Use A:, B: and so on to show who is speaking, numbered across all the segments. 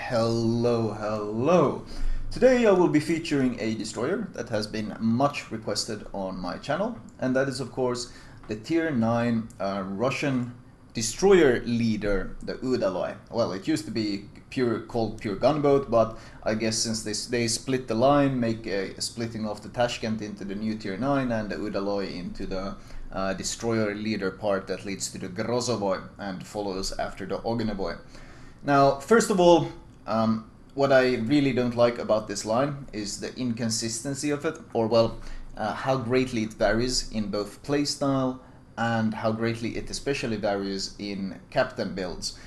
A: Hello. Today I will be featuring a destroyer that has been much requested on my channel, and that is of course the tier 9 Russian destroyer leader, the Udaloi. Well, it used to be called pure gunboat, but I guess since they split the line, make a splitting of the Tashkent into the new tier 9 and the Udaloi into the destroyer leader part that leads to the Grozovoi and follows after the Ognevoi. Now, first of all, what I really don't like about this line is the inconsistency of it, or well, how greatly it varies in both playstyle and how greatly it especially varies in captain builds.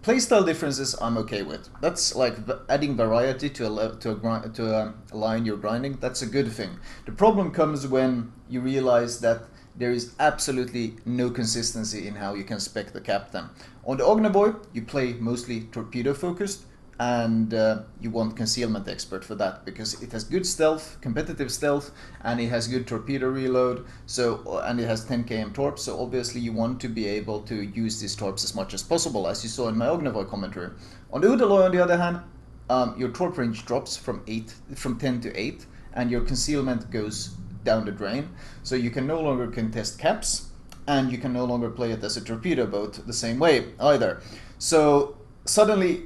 A: Playstyle differences I'm okay with. That's like adding variety to a line you're grinding. That's a good thing. The problem comes when you realize that there is absolutely no consistency in how you can spec the captain. On the Ognevoi, you play mostly torpedo focused, and you want concealment expert for that because it has good stealth, competitive stealth, and it has good torpedo reload. And it has 10 km torps. So obviously you want to be able to use these torps as much as possible, as you saw in my Ognevoi commentary. On the Udaloi, on the other hand, your torp range drops from 10 to 8, and your concealment goes down the drain. So you can no longer contest caps, and you can no longer play it as a torpedo boat the same way either. So suddenly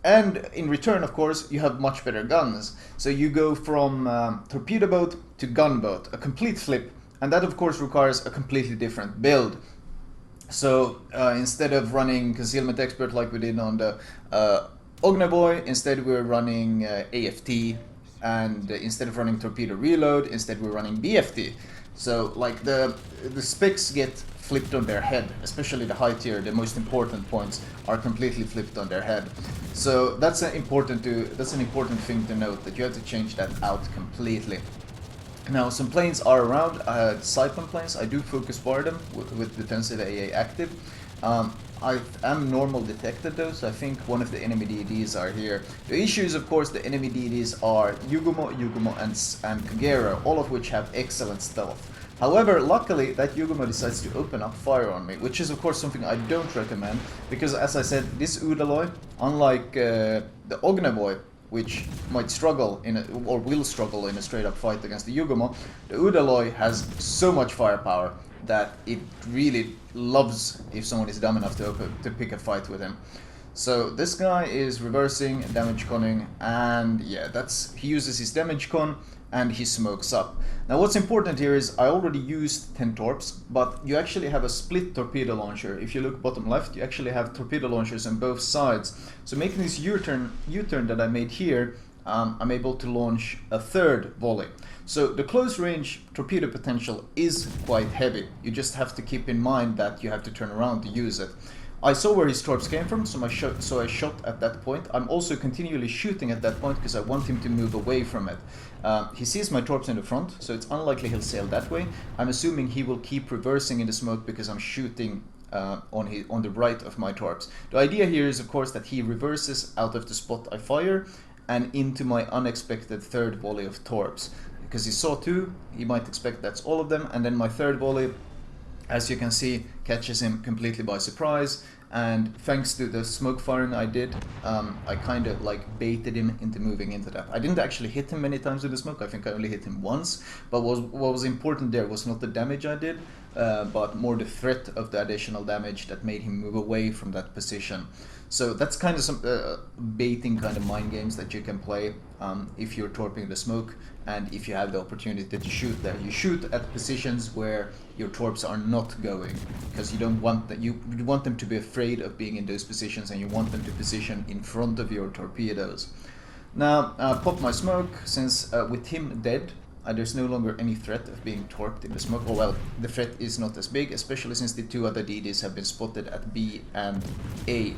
A: and in return, of course, you have much better guns. So you go from torpedo boat to gunboat, a complete flip, and that of course requires a completely different build. So instead of running concealment expert like we did on the Ognevoi, instead we're running AFT, and instead of running torpedo reload, instead we're running BFT. So like the specs get flipped on their head, especially the high tier. The most important points are completely flipped on their head. So that's an important thing to note, that you have to change that out completely. Now, some planes are around. Siphon planes, I do focus fire them with defensive AA active. I am normal detected though, so I think one of the enemy DDs are here. The issue is, of course, the enemy DDs are Yugumo, and Kagero, all of which have excellent stealth. However, luckily, that Yugumo decides to open up fire on me, which is of course something I don't recommend, because as I said, this Udaloi, unlike the Ognevoi, which might struggle or will struggle in a straight up fight against the Yugumo, the Udaloi has so much firepower that it really loves if someone is dumb enough to pick a fight with him. So this guy is reversing, damage conning, and yeah, he uses his damage con and he smokes up. Now what's important here is I already used 10 torps, but you actually have a split torpedo launcher. If you look bottom left, you actually have torpedo launchers on both sides. So making this U-turn that I made here, I'm able to launch a third volley. So the close range torpedo potential is quite heavy. You just have to keep in mind that you have to turn around to use it. I saw where his torps came from, so I shot at that point. I'm also continually shooting at that point because I want him to move away from it. He sees my torps in the front, so it's unlikely he'll sail that way. I'm assuming he will keep reversing in the smoke because I'm shooting on the right of my torps. The idea here is, of course, that he reverses out of the spot I fire and into my unexpected third volley of torps. Because he saw 2, he might expect that's all of them, and then my third volley, as you can see, catches him completely by surprise, and thanks to the smoke firing I did, I kind of like baited him into moving into that. I didn't actually hit him many times with the smoke, I think I only hit him once, but what was important there was not the damage I did, but more the threat of the additional damage that made him move away from that position. So that's kind of some baiting kind of mind games that you can play if you're torping the smoke, and if you have the opportunity to shoot there. You shoot at positions where your torps are not going, because you don't want that. You want them to be afraid of being in those positions, and you want them to position in front of your torpedoes. Now, pop my smoke, since with him dead, there's no longer any threat of being torped in the smoke. Oh well, the threat is not as big, especially since the 2 other DDs have been spotted at B and A.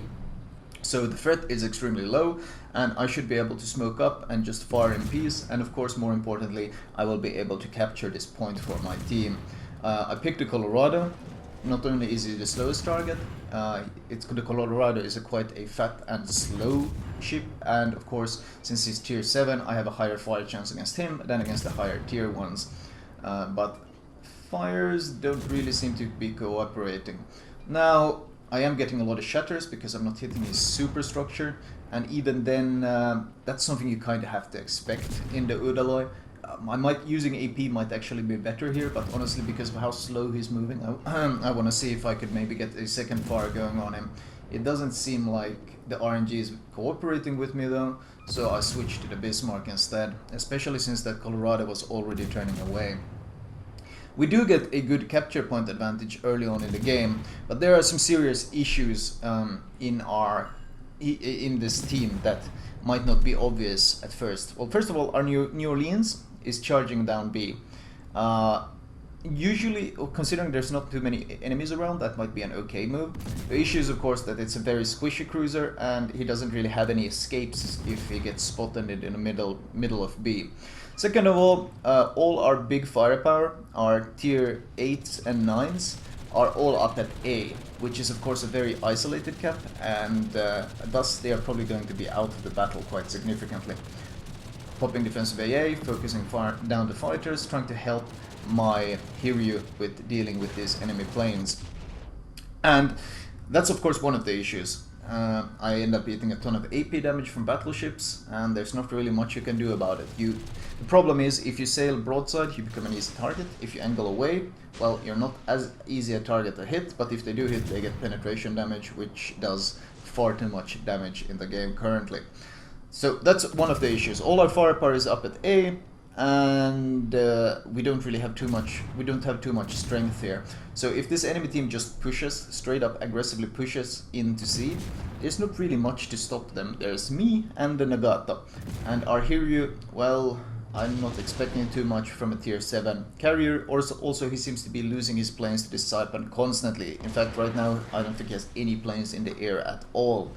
A: So the threat is extremely low, and I should be able to smoke up and just fire in peace, and of course, more importantly, I will be able to capture this point for my team. I picked the Colorado. Not only is it the slowest target, the Colorado is quite a fat and slow ship, and of course, since he's tier 7, I have a higher fire chance against him than against the higher tier ones. But fires don't really seem to be cooperating. Now, I am getting a lot of shatters because I'm not hitting his superstructure, and even then, that's something you kind of have to expect in the Udaloi. Using AP might actually be better here, but honestly, because of how slow he's moving, I want to see if I could maybe get a second fire going on him. It doesn't seem like the RNG is cooperating with me though, so I switched to the Bismarck instead, especially since that Colorado was already turning away. We do get a good capture point advantage early on in the game, but there are some serious issues in this team that might not be obvious at first. Well, first of all, our New Orleans is charging down B. Usually, considering there's not too many enemies around, that might be an okay move. The issue is, of course, that it's a very squishy cruiser, and he doesn't really have any escapes if he gets spotted in the middle of B. Second of all our big firepower, our tier 8s and 9s, are all up at A, which is of course a very isolated cap, and thus they are probably going to be out of the battle quite significantly. Popping defensive AA, focusing down the fighters, trying to help my Hiryu with dealing with these enemy planes. And that's of course one of the issues. I end up eating a ton of AP damage from battleships, and there's not really much you can do about it. The problem is, if you sail broadside, you become an easy target. If you angle away, well, you're not as easy a target to hit, but if they do hit, they get penetration damage, which does far too much damage in the game currently. So that's one of the issues. All our firepower is up at A, and we don't have too much strength here. So if this enemy team just pushes, straight up aggressively pushes into C, there's not really much to stop them. There's me and the Nagata, and our Hiryu, well, I'm not expecting too much from a tier 7 carrier. Also he seems to be losing his planes to this Saipan constantly. In fact, right now I don't think he has any planes in the air at all.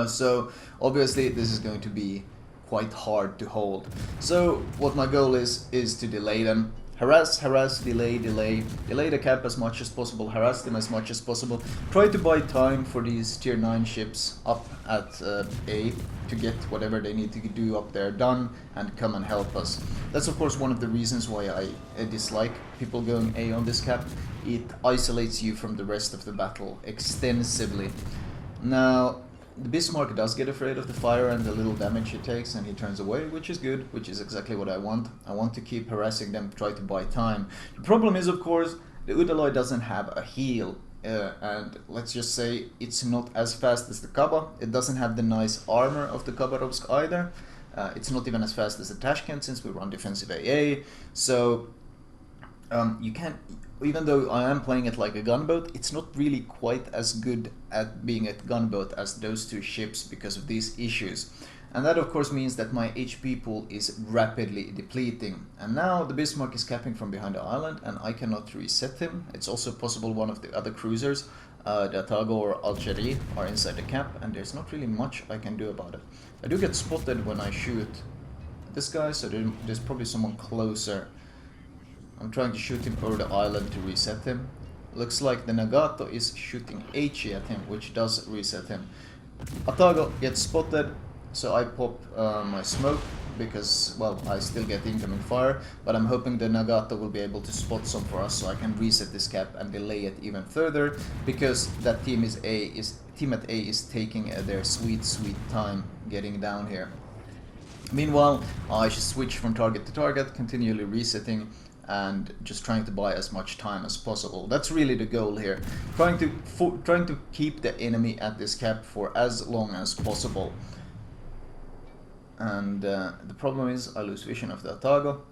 A: So obviously this is going to be quite hard to hold. So what my goal is to delay them. Harass, delay the cap as much as possible, harass them as much as possible. Try to buy time for these tier 9 ships up at A to get whatever they need to do up there done and come and help us. That's of course one of the reasons why I dislike people going A on this cap. It isolates you from the rest of the battle extensively. Now, the Bismarck does get afraid of the fire and the little damage he takes, and he turns away, which is good, which is exactly what I want. I want to keep harassing them, try to buy time. The problem is, of course, the Udaloi doesn't have a heal, and let's just say it's not as fast as the Kaba. It doesn't have the nice armor of the Khabarovsk either. It's not even as fast as the Tashkent, since we run defensive AA, so you can't... Even though I am playing it like a gunboat, it's not really quite as good at being a gunboat as those two ships because of these issues. And that of course means that my HP pool is rapidly depleting. And now the Bismarck is capping from behind the island, and I cannot reset him. It's also possible one of the other cruisers, the Atago or Algerie, are inside the cap, and there's not really much I can do about it. I do get spotted when I shoot this guy, so there's probably someone closer. I'm trying to shoot him over the island to reset him. Looks like the Nagato is shooting HE at him, which does reset him. Atago gets spotted, so I pop my smoke because, well, I still get incoming fire, but I'm hoping the Nagato will be able to spot some for us so I can reset this cap and delay it even further, because that team at A is taking their sweet time getting down here. Meanwhile, I should switch from target to target, continually resetting and just trying to buy as much time as possible. That's really the goal here. Trying to keep the enemy at this cap for as long as possible. And the problem is I lose vision of the Atago.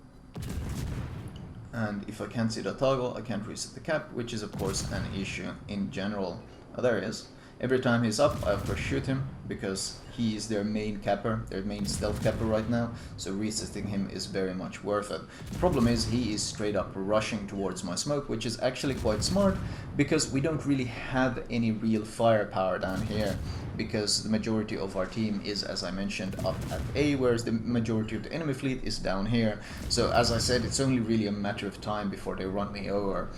A: And if I can't see the Atago, I can't reset the cap, which is of course an issue in general. Oh, there he is. Every time he's up, I of course shoot him, because he is their main capper, their main stealth capper right now, so resetting him is very much worth it. The problem is he is straight up rushing towards my smoke, which is actually quite smart, because we don't really have any real firepower down here, because the majority of our team is, as I mentioned, up at A, whereas the majority of the enemy fleet is down here. So as I said, it's only really a matter of time before they run me over.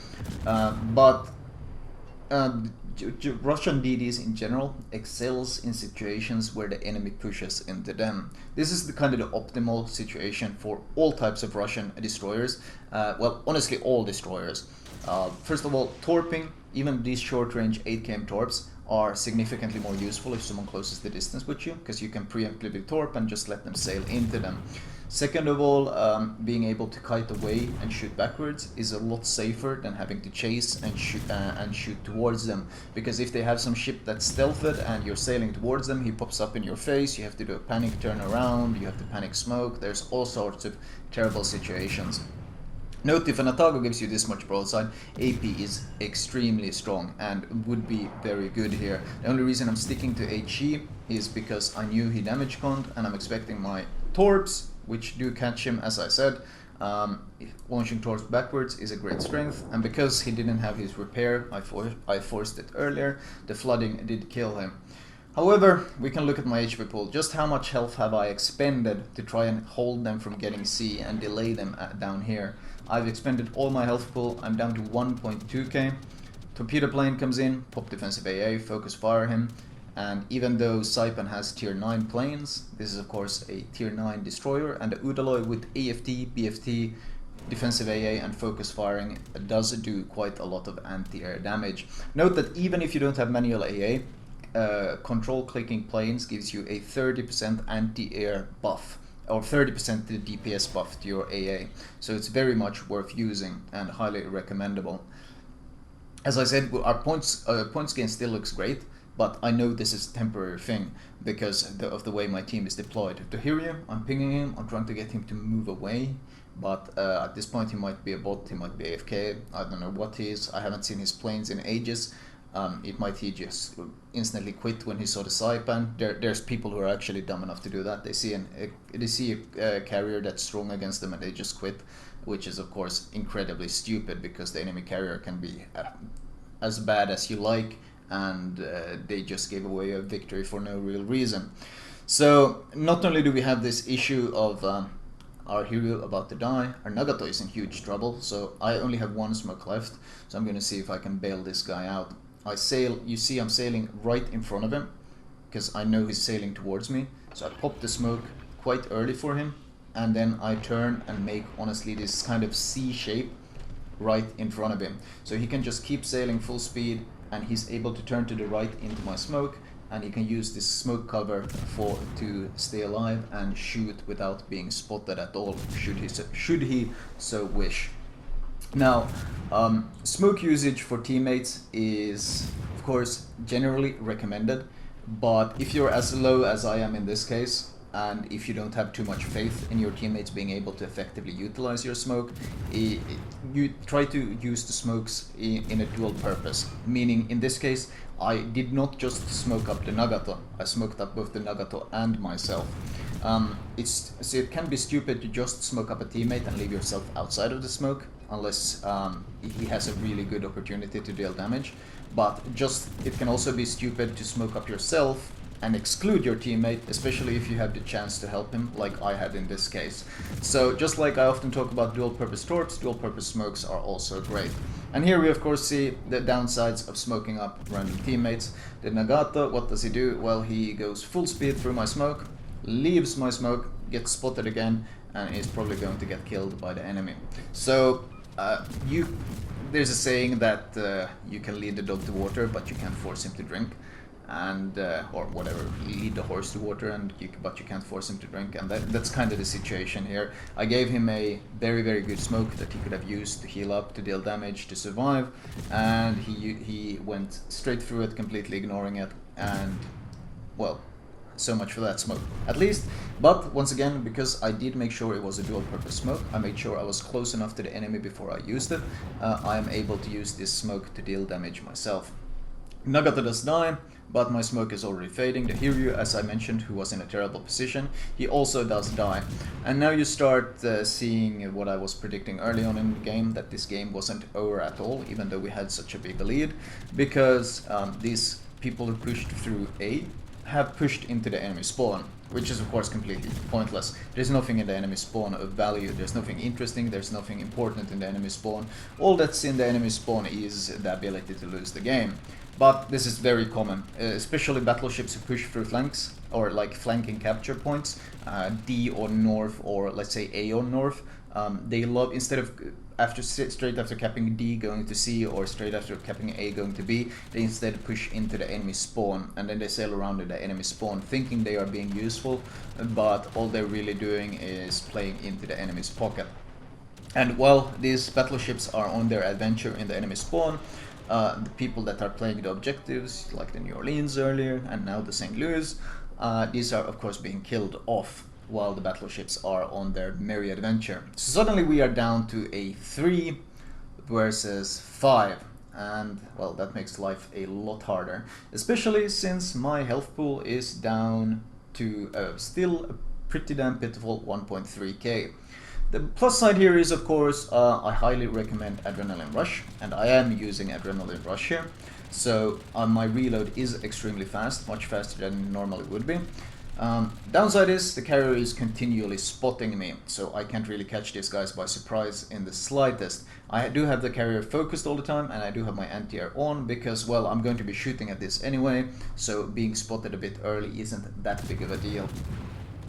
A: Russian DDs in general excels in situations where the enemy pushes into them. This is the kind of the optimal situation for all types of Russian destroyers. Well, honestly, all destroyers. First of all, torping, even these short-range 8 km torps, are significantly more useful if someone closes the distance with you, because you can preemptively torp and just let them sail into them. Second of all, being able to kite away and shoot backwards is a lot safer than having to chase and shoot towards them, because if they have some ship that's stealthed and you're sailing towards them, he pops up in your face, you have to do a panic turn around, you have to panic smoke, there's all sorts of terrible situations. Note, if an Atago gives you this much broadside, AP is extremely strong and would be very good here. The only reason I'm sticking to HE is because I knew he damage conned and I'm expecting my torps, which do catch him, as I said. Launching torps backwards is a great strength, and because he didn't have his repair, I forced it earlier, the flooding did kill him. However, we can look at my HP pool. Just how much health have I expended to try and hold them from getting C and delay them down here? I've expended all my health pool. I'm down to 1.2k. Torpedo plane comes in, pop defensive AA, focus fire him, and even though Saipan has tier 9 planes, this is of course a tier 9 destroyer, and the Udaloi with AFT, BFT, defensive AA and focus firing does do quite a lot of anti-air damage. Note that even if you don't have manual AA, control clicking planes gives you a 30% anti-air buff, or 30% the DPS buff to your AA, so it's very much worth using and highly recommendable. As I said, our points gain still looks great, but I know this is a temporary thing because of the way my team is deployed. To hear you, I'm pinging him, I'm trying to get him to move away, but at this point he might be a bot, he might be AFK, I don't know what he is, I haven't seen his planes in ages. It might he just instantly quit when he saw the Saipan. There's people who are actually dumb enough to do that. They see a carrier that's strong against them and they just quit, which is of course incredibly stupid because the enemy carrier can be as bad as you like, and they just gave away a victory for no real reason. So not only do we have this issue of our hero about to die, our Nagato is in huge trouble, so I only have one smoke left, so I'm going to see if I can bail this guy out. I sail, you see I'm sailing right in front of him, because I know he's sailing towards me, so I pop the smoke quite early for him, and then I turn and make, honestly, this kind of C shape right in front of him. So he can just keep sailing full speed, and he's able to turn to the right into my smoke, and he can use this smoke cover to stay alive and shoot without being spotted at all, should he so wish. Now, smoke usage for teammates is, of course, generally recommended, but if you're as low as I am in this case, and if you don't have too much faith in your teammates being able to effectively utilize your smoke, you try to use the smokes in a dual purpose. Meaning, in this case, I did not just smoke up the Nagato, I smoked up both the Nagato and myself. So it can be stupid to just smoke up a teammate and leave yourself outside of the smoke, unless he has a really good opportunity to deal damage. But it can also be stupid to smoke up yourself and exclude your teammate, especially if you have the chance to help him, like I had in this case. So just like I often talk about dual-purpose torps, dual-purpose smokes are also great. And here we of course see the downsides of smoking up random teammates. The Nagato, what does he do? Well, he goes full speed through my smoke, leaves my smoke, gets spotted again, and is probably going to get killed by the enemy. So there's a saying that you can lead the dog to water, but you can't force him to drink. And or whatever, lead the horse to water, but you can't force him to drink, and that's kind of the situation here. I gave him a very, very good smoke that he could have used to heal up, to deal damage, to survive, and he went straight through it, completely ignoring it, and well, so much for that smoke, at least. But once again, because I did make sure it was a dual-purpose smoke, I made sure I was close enough to the enemy before I used it, I am able to use this smoke to deal damage myself. Nagato does die, but my smoke is already fading. The Hiryu, as I mentioned, who was in a terrible position, he also does die. And now you start seeing what I was predicting early on in the game, that this game wasn't over at all, even though we had such a big lead, because these people who pushed through A have pushed into the enemy spawn, which is of course completely pointless. There's nothing in the enemy spawn of value, there's nothing interesting, there's nothing important in the enemy spawn. All that's in the enemy spawn is the ability to lose the game. But this is very common, especially battleships who push through flanks, or like flanking capture points, D on north, or let's say A on north. They love, instead of straight after capping D going to C, or straight after capping A going to B, they instead push into the enemy spawn, and then they sail around in the enemy spawn thinking they are being useful, but all they're really doing is playing into the enemy's pocket. And while these battleships are on their adventure in the enemy spawn, the people that are playing the objectives, like the New Orleans earlier and now the St. Louis, these are of course being killed off while the battleships are on their merry adventure. So suddenly we are down to a 3 versus 5, and well, that makes life a lot harder, especially since my health pool is down to still a pretty damn pitiful 1.3k. The plus side here is, of course, I highly recommend Adrenaline Rush, and I am using Adrenaline Rush here. So my reload is extremely fast, much faster than it normally would be. Downside is the carrier is continually spotting me, so I can't really catch these guys by surprise in the slightest. I do have the carrier focused all the time, and I do have my anti-air on because, well, I'm going to be shooting at this anyway, so being spotted a bit early isn't that big of a deal.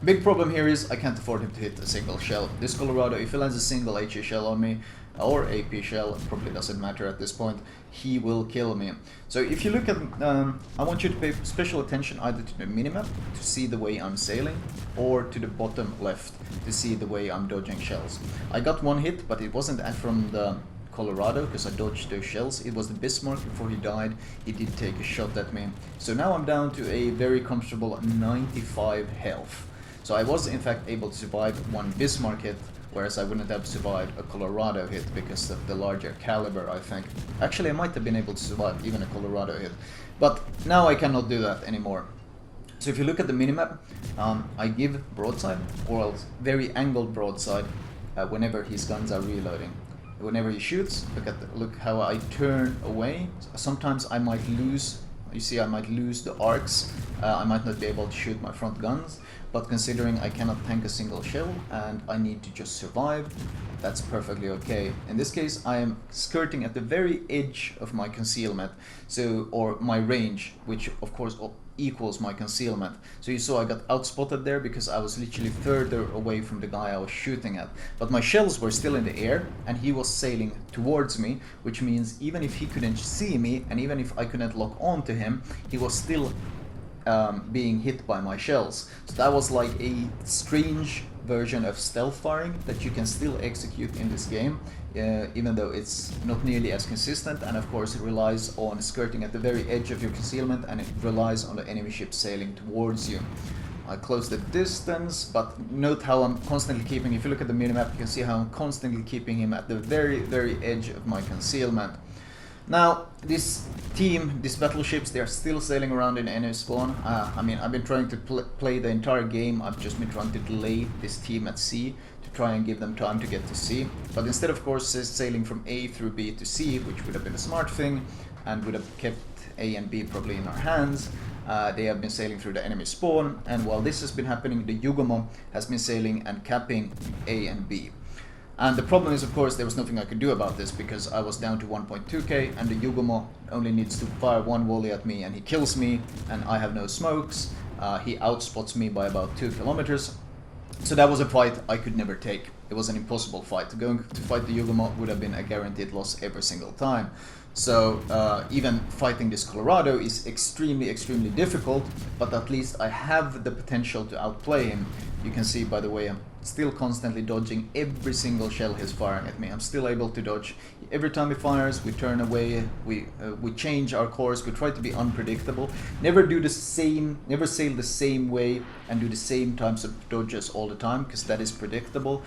A: Big problem here is I can't afford him to hit a single shell. This Colorado, if he lands a single HE shell on me, or AP shell, it probably doesn't matter at this point, he will kill me. So if you look at, I want you to pay special attention either to the minimap to see the way I'm sailing, or to the bottom left to see the way I'm dodging shells. I got one hit, but it wasn't from the Colorado because I dodged those shells. It was the Bismarck before he died. He did take a shot at me. So now I'm down to a very comfortable 95 health. So I was in fact able to survive one Bismarck hit, whereas I wouldn't have survived a Colorado hit because of the larger caliber, I think. Actually, I might have been able to survive even a Colorado hit, but now I cannot do that anymore. So if you look at the minimap, I give broadside, or else very angled broadside, whenever his guns are reloading. Whenever he shoots, look how I turn away. Sometimes I might lose, you see I might lose the arcs, I might not be able to shoot my front guns. But considering I cannot tank a single shell and I need to just survive, that's perfectly okay. In this case, I am skirting at the very edge of my concealment, or my range, which of course equals my concealment. So you saw I got outspotted there because I was literally further away from the guy I was shooting at. But my shells were still in the air and he was sailing towards me, which means even if he couldn't see me and even if I couldn't lock on to him, he was still being hit by my shells. So that was like a strange version of stealth firing that you can still execute in this game, even though it's not nearly as consistent, and of course it relies on skirting at the very edge of your concealment, and it relies on the enemy ship sailing towards you. I close the distance, but note how I'm constantly keeping, if you look at the minimap, you can see how I'm constantly keeping him at the very, very edge of my concealment. Now, this team, these battleships, they are still sailing around in enemy spawn. I mean, I've been trying to play the entire game. I've just been trying to delay this team at C to try and give them time to get to C. But instead, of course, sailing from A through B to C, which would have been a smart thing and would have kept A and B probably in our hands, they have been sailing through the enemy spawn. And while this has been happening, the Yugomo has been sailing and capping A and B. And the problem is, of course, there was nothing I could do about this because I was down to 1.2k and the Yugomo only needs to fire one volley at me and he kills me, and I have no smokes. He outspots me by about 2 kilometers. So that was a fight I could never take. It was an impossible fight. Going to fight the Yugomo would have been a guaranteed loss every single time. So even fighting this Colorado is extremely, extremely difficult, but at least I have the potential to outplay him. You can see by the way I'm still constantly dodging every single shell he's firing at me. I'm still able to dodge. Every time he fires, we turn away, we change our course, we try to be unpredictable. Never sail the same way and do the same types of dodges all the time, because that is predictable.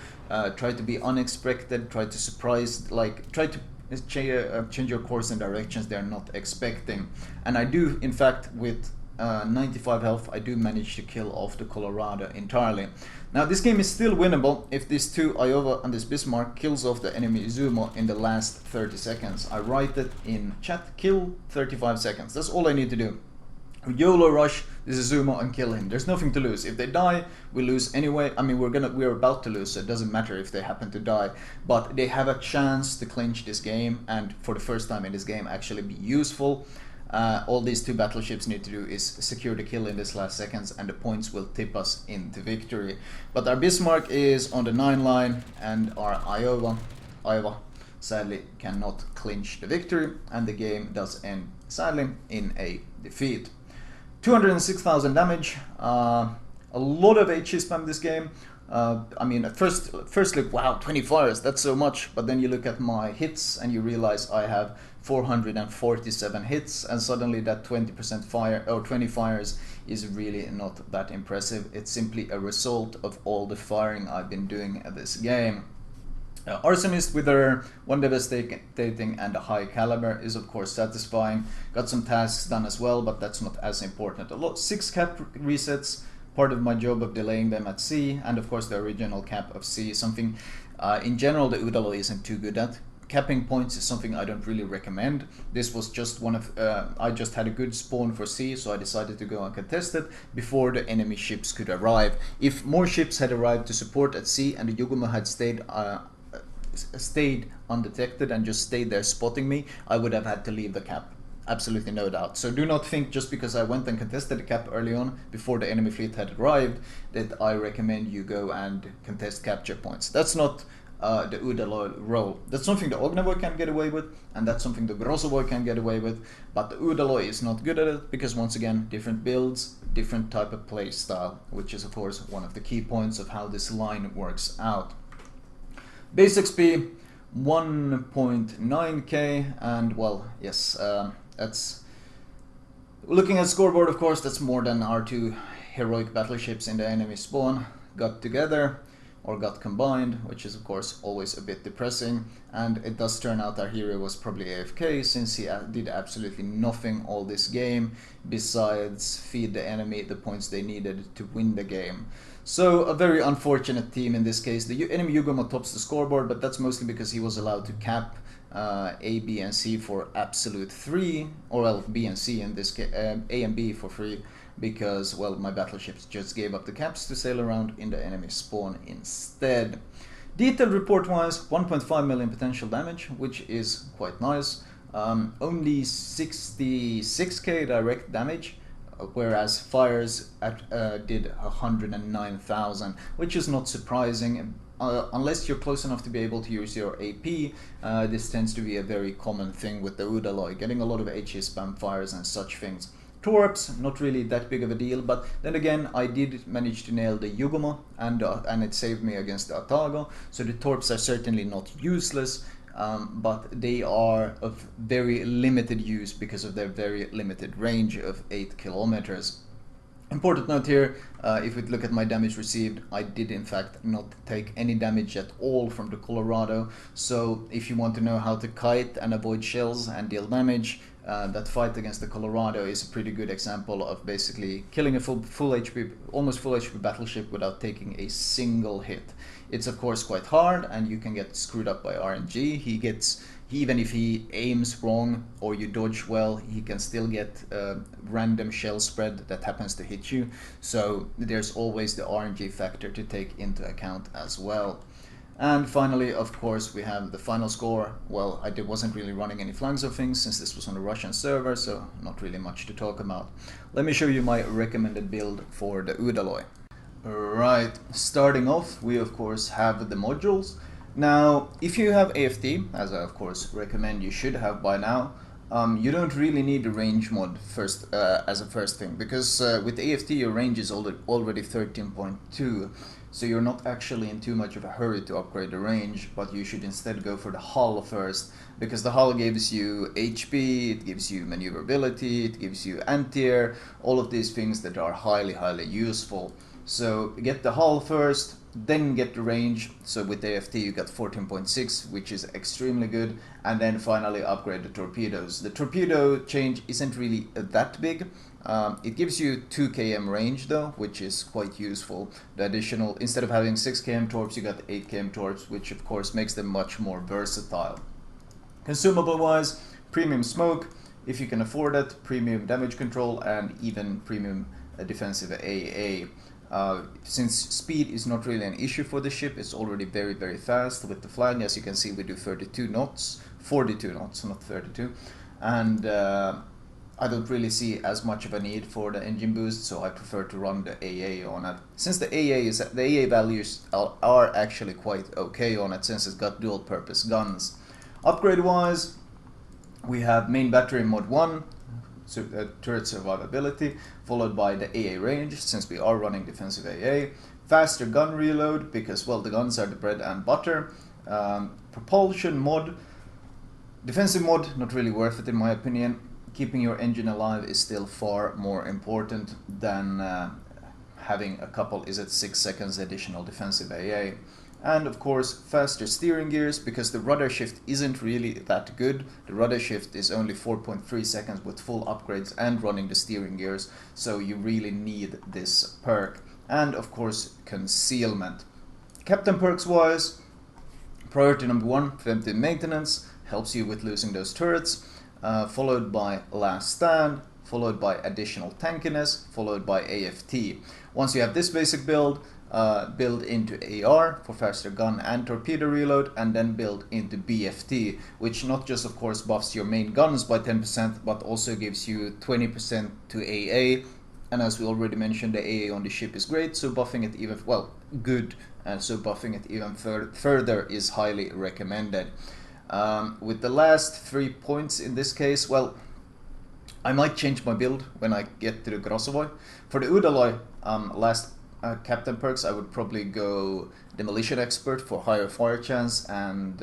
A: Try to be unexpected, try to surprise, try to change your course in directions they're not expecting. And I do, in fact, with 95 health, I do manage to kill off the Colorado entirely. Now this game is still winnable if these two Iowa and this Bismarck kills off the enemy Izumo in the last 30 seconds. I write it in chat, kill 35 seconds. That's all I need to do. YOLO rush this Izumo and kill him. There's nothing to lose. If they die, we lose anyway. I mean, we're about to lose, so it doesn't matter if they happen to die. But they have a chance to clinch this game and for the first time in this game actually be useful. All these two battleships need to do is secure the kill in this last seconds, and the points will tip us into victory. But our Bismarck is on the 9 line and our Iowa sadly cannot clinch the victory, and the game does end sadly in a defeat. 206,000 damage, a lot of HE spam this game. I mean, at first look, wow, 20 fires, that's so much. But then you look at my hits and you realize I have 447 hits, and suddenly that 20% fire or 20 fires is really not that impressive. It's simply a result of all the firing I've been doing at this game. Arsonist with her one devastating and a high caliber is of course satisfying. Got some tasks done as well, but that's not as important. 6 cap resets, part of my job of delaying them at sea, and of course the original cap of sea, something in general the Udaloi isn't too good at. Capping points is something I don't really recommend. This was just one of, I just had a good spawn for sea, so I decided to go and contest it before the enemy ships could arrive. If more ships had arrived to support at sea and the Yugumo had stayed undetected and just stayed there spotting me, I would have had to leave the cap. Absolutely no doubt. So do not think just because I went and contested the cap early on before the enemy fleet had arrived that I recommend you go and contest capture points. That's not the Udaloi role. That's something the Ognevoi can get away with, and that's something the Grozovoi can get away with, but the Udaloi is not good at it because, once again, different builds, different type of play style, which is of course one of the key points of how this line works out. Base XP 1.9k, and well, yes, that's looking at scoreboard. Of course, that's more than our 2 heroic battleships in the enemy spawn got together or got combined, which is of course always a bit depressing. And it does turn out our hero was probably AFK, since he did absolutely nothing all this game besides feed the enemy the points they needed to win the game. So a very unfortunate team in this case. The enemy Yugumo tops the scoreboard, but that's mostly because he was allowed to cap A, B, and C for absolute 3, or well, B and C in this case, A and B for free, because, well, my battleships just gave up the caps to sail around in the enemy spawn instead. Detailed report-wise, 1.5 million potential damage, which is quite nice. Only 66k direct damage, whereas fires did 109,000, which is not surprising. Unless you're close enough to be able to use your AP, this tends to be a very common thing with the Udaloi, getting a lot of HE spam fires and such things. Torps, not really that big of a deal, but then again, I did manage to nail the Yugumo, and it saved me against the Atago, so the Torps are certainly not useless, but they are of very limited use because of their very limited range of 8 kilometers. Important note here, if we look at my damage received, I did in fact not take any damage at all from the Colorado, so if you want to know how to kite and avoid shells and deal damage, that fight against the Colorado is a pretty good example of basically killing a almost full HP battleship without taking a single hit. It's of course quite hard, and you can get screwed up by RNG. Even if he aims wrong or you dodge well, he can still get random shell spread that happens to hit you. So there's always the RNG factor to take into account as well. And finally, of course, we have the final score. Well, I wasn't really running any flanks or things since this was on a Russian server, so not really much to talk about. Let me show you my recommended build for the Udaloi. Right, starting off, we of course have the modules. Now, if you have AFT, as I of course recommend you should have by now, you don't really need the range mod first as a first thing, because with AFT your range is already 13.2, so you're not actually in too much of a hurry to upgrade the range, but you should instead go for the hull first, because the hull gives you HP, it gives you maneuverability, it gives you anti-air, all of these things that are highly useful. So get the hull first, then get the range. So with AFT you got 14.6, which is extremely good, and then finally upgrade the torpedoes. The torpedo change isn't really that big. It gives you 2 km range though, which is quite useful. The additional, instead of having 6 km torps, you got 8 km torps, which of course makes them much more versatile. Consumable wise, premium smoke, if you can afford it, premium damage control, and even premium defensive AA. Since speed is not really an issue for the ship, it's already very fast. With the flying, as you can see, we do 42 knots, not 32, and I don't really see as much of a need for the engine boost, so I prefer to run the AA on it. Since the AA values are actually quite okay on it, since it's got dual purpose guns. Upgrade wise, we have main battery mod 1, so, turret survivability, followed by the AA range, since we are running defensive AA, faster gun reload, because, well, the guns are the bread and butter, propulsion mod, defensive mod, not really worth it in my opinion. Keeping your engine alive is still far more important than having a couple, 6 seconds additional defensive AA. And of course, faster steering gears, because the rudder shift isn't really that good. The rudder shift is only 4.3 seconds with full upgrades and running the steering gears, so you really need this perk. And of course, concealment. Captain perks wise, priority number 1, preventive maintenance, helps you with losing those turrets, followed by last stand, followed by additional tankiness, followed by AFT. Once you have this basic build, build into AR for faster gun and torpedo reload, and then build into BFT, which not just of course buffs your main guns by 10%, but also gives you 20% to AA. And as we already mentioned, the AA on the ship is great, so buffing it even, well, good, and so buffing it even further is highly recommended. With the last 3 points in this case, well, I might change my build when I get to the Grozovoi. For the Udaloi, last captain perks, I would probably go Demolition Expert for higher fire chance and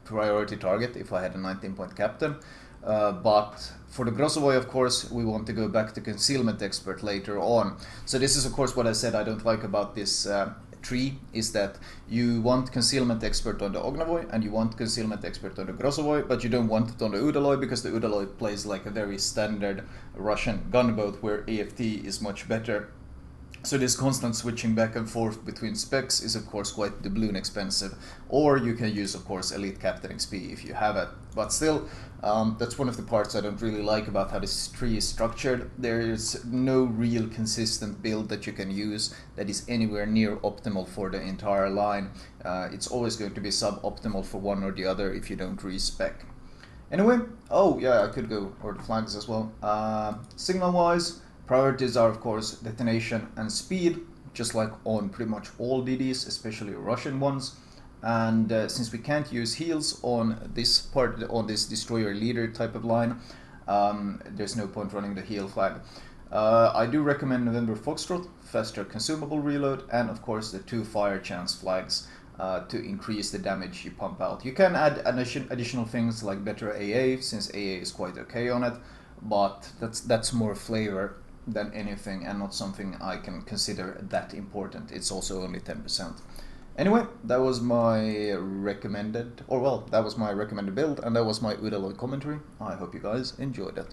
A: priority target if I had a 19-point captain. But for the Grozovoi, of course, we want to go back to Concealment Expert later on. So this is, of course, what I said I don't like about this tree, is that you want Concealment Expert on the Ognevoi and you want Concealment Expert on the Grozovoi, but you don't want it on the Udaloi, because the Udaloi plays like a very standard Russian gunboat where AFT is much better. So this constant switching back and forth between specs is of course quite doubloon expensive, or you can use of course Elite Captain XP if you have it. But still, that's one of the parts I don't really like about how this tree is structured. There is no real consistent build that you can use that is anywhere near optimal for the entire line. It's always going to be suboptimal for one or the other if you don't respec. Anyway, oh yeah, I could go over the flags as well. Signal wise, priorities are of course detonation and speed, just like on pretty much all DDs, especially Russian ones. And since we can't use heals on this part, on this destroyer leader type of line, there's no point running the heal flag. I do recommend November Foxtrot, faster consumable reload, and of course the 2 fire chance flags to increase the damage you pump out. You can add additional things like better AA, since AA is quite okay on it, but that's more flavor than anything and not something I can consider that important. It's also only 10%. Anyway, that was my recommended, or well, that was my recommended build, and that was my Udaloi commentary. I hope you guys enjoyed it.